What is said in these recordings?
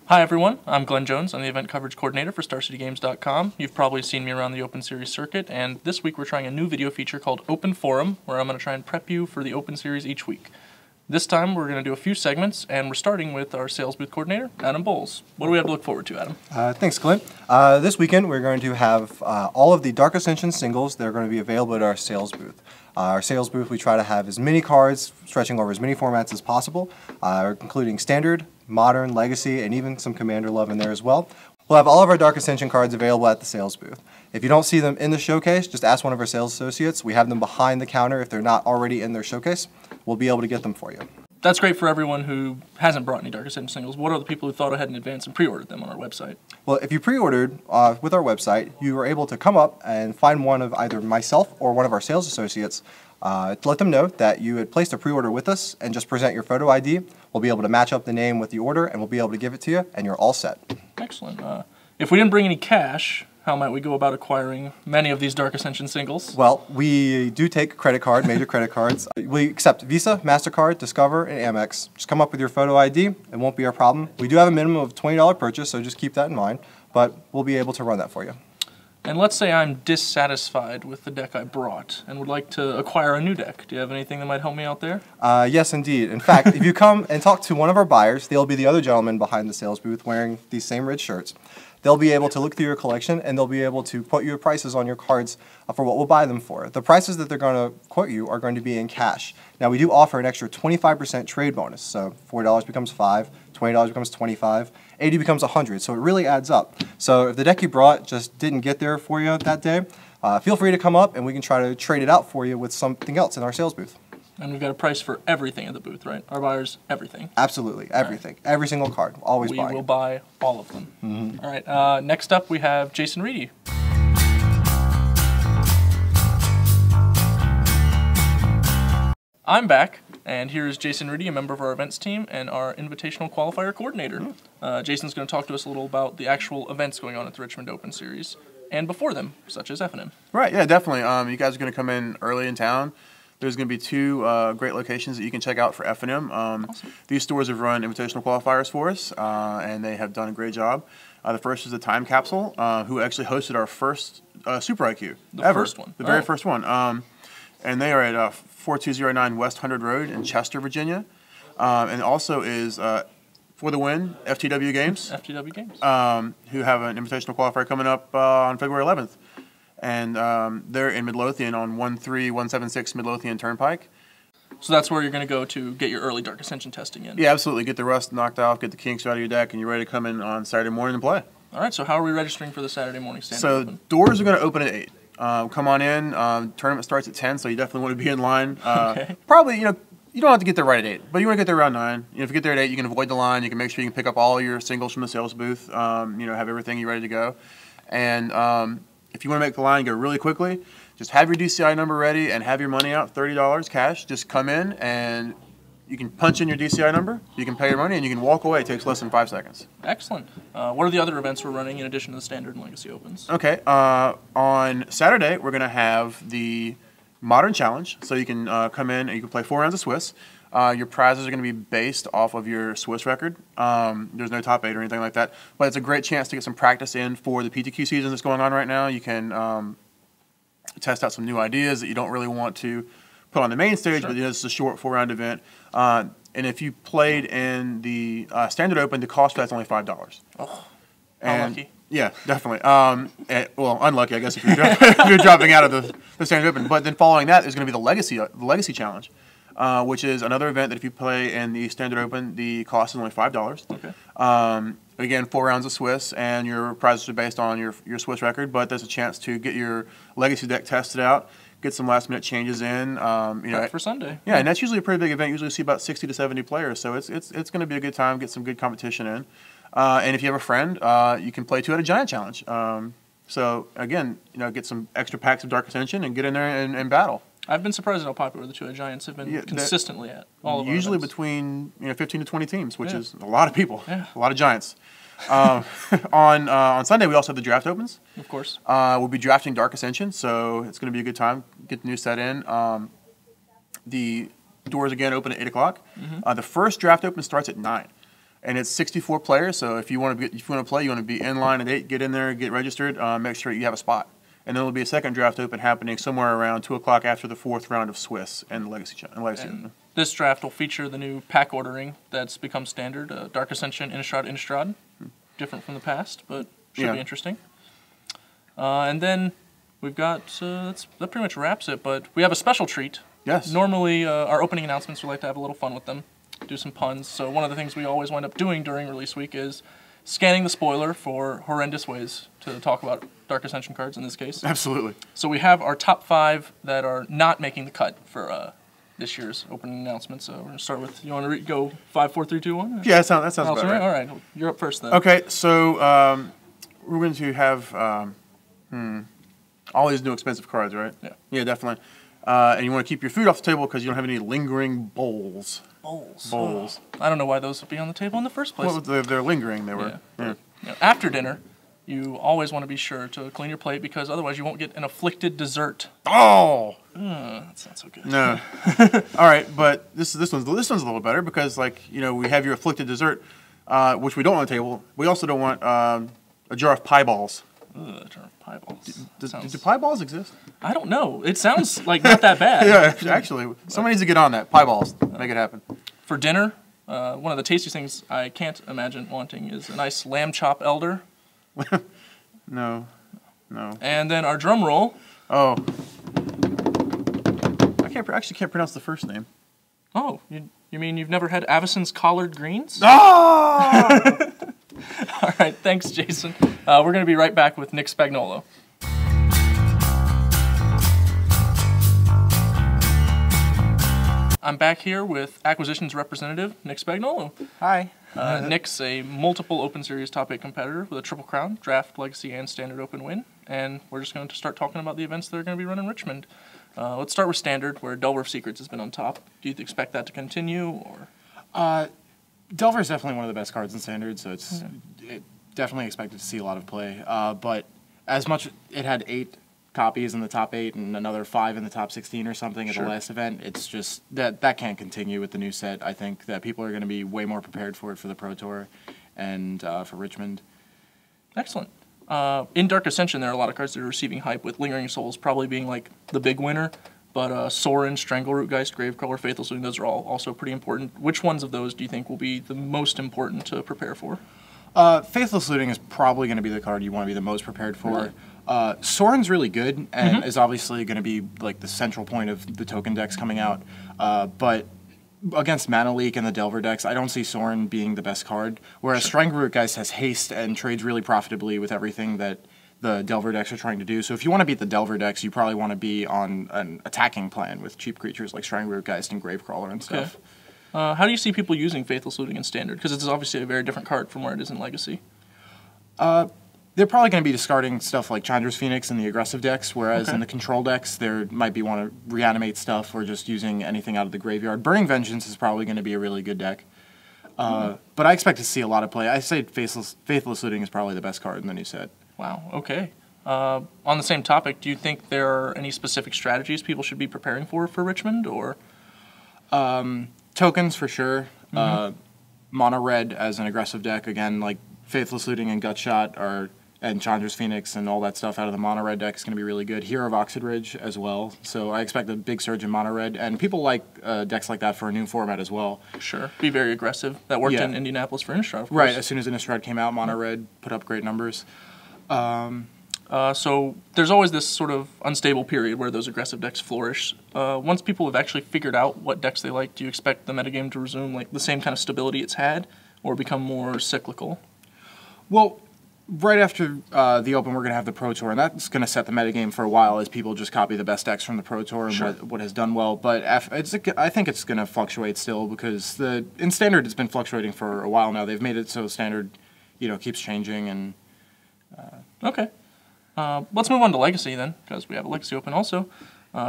Hi everyone, I'm Glenn Jones. I'm the event coverage coordinator for StarCityGames.com. You've probably seen me around the Open Series circuit, and this week we're trying a new video feature called Open Forum, where I'm going to try and prep you for the Open Series each week. This time we're going to do a few segments, and we're starting with our sales booth coordinator, Adam Bowles. What do we have to look forward to, Adam? Thanks, Glenn. This weekend we're going to have all of the Dark Ascension singles that are going to be available at our sales booth. Our sales booth, we try to have as many cards stretching over as many formats as possible, including Standard, Modern, Legacy, and even some Commander love in there as well. We'll have all of our Dark Ascension cards available at the sales booth. If you don't see them in the showcase, just ask one of our sales associates. We have them behind the counter if they're not already in their showcase. We'll be able to get them for you. That's great for everyone who hasn't brought any Dark Ascension singles. What are the people who thought ahead in advance and pre-ordered them on our website? Well, if you pre-ordered with our website, you were able to come up and find one of either myself or one of our sales associates to let them know that you had placed a pre-order with us and just present your photo ID. We'll be able to match up the name with the order and we'll be able to give it to you and you're all set. Excellent. If we didn't bring any cash, how might we go about acquiring many of these Dark Ascension singles? Well, we do take credit card, major credit cards. We accept Visa, MasterCard, Discover, and Amex. Just come up with your photo ID. It won't be our problem. We do have a minimum of $20 purchase, so just keep that in mind. But we'll be able to run that for you. And let's say I'm dissatisfied with the deck I brought and would like to acquire a new deck. Do you have anything that might help me out there? Yes, indeed. In fact, if you come and talk to one of our buyers, they'll be the other gentleman behind the sales booth wearing these same red shirts. They'll be able to look through your collection and they'll be able to quote you prices on your cards for what we'll buy them for. The prices that they're going to quote you are going to be in cash. Now, we do offer an extra 25% trade bonus. So $4 becomes $5, $20 becomes $25, $80 becomes $100. So it really adds up. So if the deck you brought just didn't get there for you that day, feel free to come up and we can try to trade it out for you with something else in our sales booth. And we've got a price for everything at the booth, right? Our buyers, everything. Absolutely, everything. Right. Every single card, always buy. We will buy all of them. Mm-hmm. All right, next up we have Jason Reedy. I'm back, and here's Jason Reedy, a member of our events team and our Invitational Qualifier coordinator. Jason's going to talk to us a little about the actual events going on at the Richmond Open Series and before them, such as F&M. Right, yeah, definitely. You guys are going to come in early in town. There's going to be two great locations that you can check out for F&M. Awesome. These stores have run invitational qualifiers for us, and they have done a great job. The first is the Time Capsule, who actually hosted our first Super IQ ever. First one. The very first one. And they are at 4209 West 100 Road in Chester, Virginia. And also is, for the win, FTW Games. FTW Games. Who have an invitational qualifier coming up on February 11th. And they're in Midlothian on 13176 Midlothian Turnpike. So that's where you're going to go to get your early Dark Ascension testing in? Yeah, absolutely. Get the rust knocked off, get the kinks out of your deck, and you're ready to come in on Saturday morning and play. All right, so how are we registering for the Saturday morning standard So open? Doors are going to open at 8. Come on in. Tournament starts at 10, so you definitely want to be in line. Okay. Probably, you don't have to get there right at 8, but you want to get there around 9. If you get there at 8, you can avoid the line. You can make sure you can pick up all your singles from the sales booth. Have everything you ready to go. And if you want to make the line go really quickly, just have your DCI number ready and have your money out, $30 cash. Just come in and you can punch in your DCI number, you can pay your money, and you can walk away. It takes less than 5 seconds. Excellent. What are the other events we're running in addition to the Standard and Legacy Opens? Okay. On Saturday, we're going to have the Modern Challenge. So you can come in and you can play 4 rounds of Swiss. Your prizes are going to be based off of your Swiss record. There's no top 8 or anything like that. But it's a great chance to get some practice in for the PTQ season that's going on right now. You can test out some new ideas that you don't really want to put on the main stage, Sure. but it's a short 4-round event. And if you played in the Standard Open, the cost for that's only $5. Oh, Unlucky. Yeah, definitely. Well, unlucky, I guess, if you're dropping out of the Standard Open. But then following that is going to be the Legacy Challenge. Which is another event that if you play in the Standard Open, the cost is only $5. Okay. Again, 4 rounds of Swiss, and your prizes are based on your Swiss record, but there's a chance to get your Legacy deck tested out, get some last-minute changes in. For Sunday. Yeah, and that's usually a pretty big event. Usually see about 60 to 70 players, so it's going to be a good time, get some good competition in. And if you have a friend, you can play 2 at a Giant Challenge. So, again, get some extra packs of Dark Ascension and get in there and battle. I've been surprised at how popular the 2 Giants have been consistently at all of our usually events. Between 15 to 20 teams, which is a lot of people, a lot of Giants. On Sunday, we also have the draft opens. Of course. We'll be drafting Dark Ascension, so it's going to be a good time. Get the new set in. The doors again open at 8 o'clock. The first draft open starts at 9. and it's 64 players. So if you want to play, you want to be in line at 8, get in there, get registered, make sure you have a spot. And then there'll be a second draft open happening somewhere around 2 o'clock after the 4th round of Swiss and Legacy. And this draft will feature the new pack ordering that's become standard: Dark Ascension, Innistrad, Innistrad. Different from the past, but should be interesting. And then we've got that pretty much wraps it. But we have a special treat. Yes. Normally, our opening announcements, we like to have a little fun with them, do some puns. So one of the things we always wind up doing during release week is scanning the spoiler for horrendous ways to talk about Dark Ascension cards in this case. Absolutely. So we have our top 5 that are not making the cut for this year's opening announcements. So we're going to start with, you want to go 5, 4, 3, 2, 1? Yeah, that sounds about right. All right, you're up first then. Okay, so we're going to have all these new expensive cards, right? Yeah. Yeah, definitely. And you want to keep your food off the table because you don't have any lingering bowls. Bowls. I don't know why those would be on the table in the first place. Well, they're lingering. They were. Yeah. You know, after dinner, you always want to be sure to clean your plate because otherwise you won't get an afflicted dessert. Oh. That's not so good. No. All right, but this one's a little better because we have your afflicted dessert, which we don't want on the table. We also don't want a jar of pie balls. A jar of pie balls. Do pie balls exist? I don't know. It sounds like not that bad. Yeah, actually, someone needs to get on that. Pie balls, make it happen. For dinner, one of the tastiest things I can't imagine wanting is a nice lamb chop elder. No. And then our drum roll. Oh. I actually can't pronounce the first name. Oh, you mean you've never had Avison's collard greens? Oh! All right, thanks, Jason. We're going to be right back with Nick Spagnolo. I'm back here with Acquisitions representative, Nick Spagnolo. Hi. Nick's a multiple Open Series top 8 competitor with a Triple Crown, Draft, Legacy, and Standard Open win. And we're just going to start talking about the events that are going to be run in Richmond. Let's start with Standard, where Delver of Secrets has been on top. Do you expect that to continue, or? Delver is definitely one of the best cards in Standard, so it definitely expected to see a lot of play. But as much it had 8 copies in the top 8 and another 5 in the top 16 or something at the last event, it's just that can't continue with the new set. I think that people are going to be way more prepared for it for the Pro Tour and for Richmond. Excellent. In Dark Ascension, there are a lot of cards that are receiving hype, with Lingering Souls probably being like the big winner. But Sorin, Strangleroot Geist, Gravecrawler, Faithful Looting, those are all also pretty important. Which ones of those do you think will be the most important to prepare for? Faithful Looting is probably going to be the card you want to be the most prepared for. Really? Sorin's really good and is obviously going to be like the central point of the token decks coming out. But against Mana Leak and the Delver decks, I don't see Sorin being the best card. Whereas Strangleroot Geist has haste and trades really profitably with everything that the Delver decks are trying to do. So if you want to beat the Delver decks, you probably want to be on an attacking plan with cheap creatures like Strangleroot Geist and Gravecrawler and stuff. Okay. How do you see people using Faithful Looting in Standard? Because it's obviously a very different card from where it is in Legacy. They're probably going to be discarding stuff like Chandra's Phoenix in the aggressive decks, whereas in the control decks, they might be want to reanimate stuff or just using anything out of the graveyard. Burning Vengeance is probably going to be a really good deck. But I expect to see a lot of play. I say Faithless Looting is probably the best card in the new set. Wow, okay. On the same topic, do you think there are any specific strategies people should be preparing for Richmond, or? Tokens, for sure. Mono Red as an aggressive deck. Again, like Faithless Looting and Gutshot and Chandra's Phoenix and all that stuff out of the Mono Red deck is going to be really good. Hero of Oxidridge as well. So I expect a big surge in Mono Red. And people like decks like that for a new format as well. Sure. Be very aggressive. That worked in Indianapolis for Innistrad, of course. Right. As soon as Innistrad came out, Mono Red put up great numbers. So there's always this sort of unstable period where those aggressive decks flourish. Once people have actually figured out what decks they like, do you expect the metagame to resume like the same kind of stability it's had, or become more cyclical? Well, right after the Open, we're going to have the Pro Tour, and that's going to set the metagame for a while as people just copy the best decks from the Pro Tour and what has done well. But I think it's going to fluctuate still because in Standard it's been fluctuating for a while now. They've made it so Standard, keeps changing. And Okay. Let's move on to Legacy then, because we have a Legacy Open also.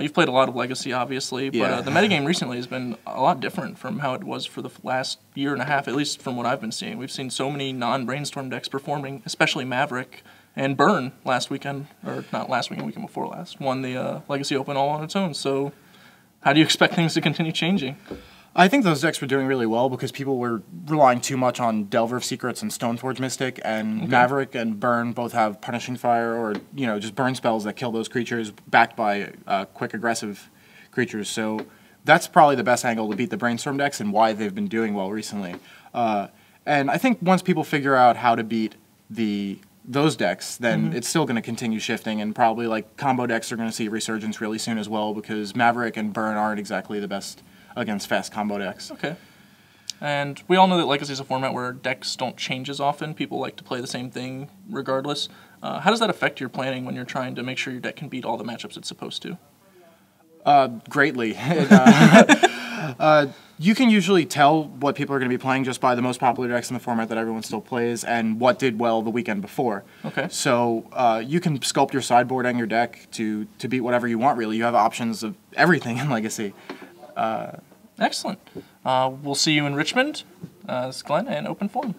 You've played a lot of Legacy, obviously, but the metagame recently has been a lot different from how it was for the last year and a half, at least from what I've been seeing. We've seen so many non-Brainstorm decks performing, especially Maverick and Burn last weekend, or not last weekend, weekend before last, won the Legacy Open all on its own. So how do you expect things to continue changing? I think those decks were doing really well because people were relying too much on Delver of Secrets and Stoneforge Mystic, and Maverick and Burn both have Punishing Fire or, just burn spells that kill those creatures backed by quick aggressive creatures. So that's probably the best angle to beat the Brainstorm decks and why they've been doing well recently. And I think once people figure out how to beat those decks, then it's still going to continue shifting, and probably like combo decks are going to see resurgence really soon as well because Maverick and Burn aren't exactly the best against fast combo decks. Okay. And we all know that Legacy is a format where decks don't change as often. People like to play the same thing regardless. How does that affect your planning when you're trying to make sure your deck can beat all the matchups it's supposed to? Greatly. You can usually tell what people are going to be playing just by the most popular decks in the format that everyone still plays and what did well the weekend before. Okay. So you can sculpt your sideboard and your deck to beat whatever you want, really. You have options of everything in Legacy. Excellent. We'll see you in Richmond. This is Glenn, and Open Forum.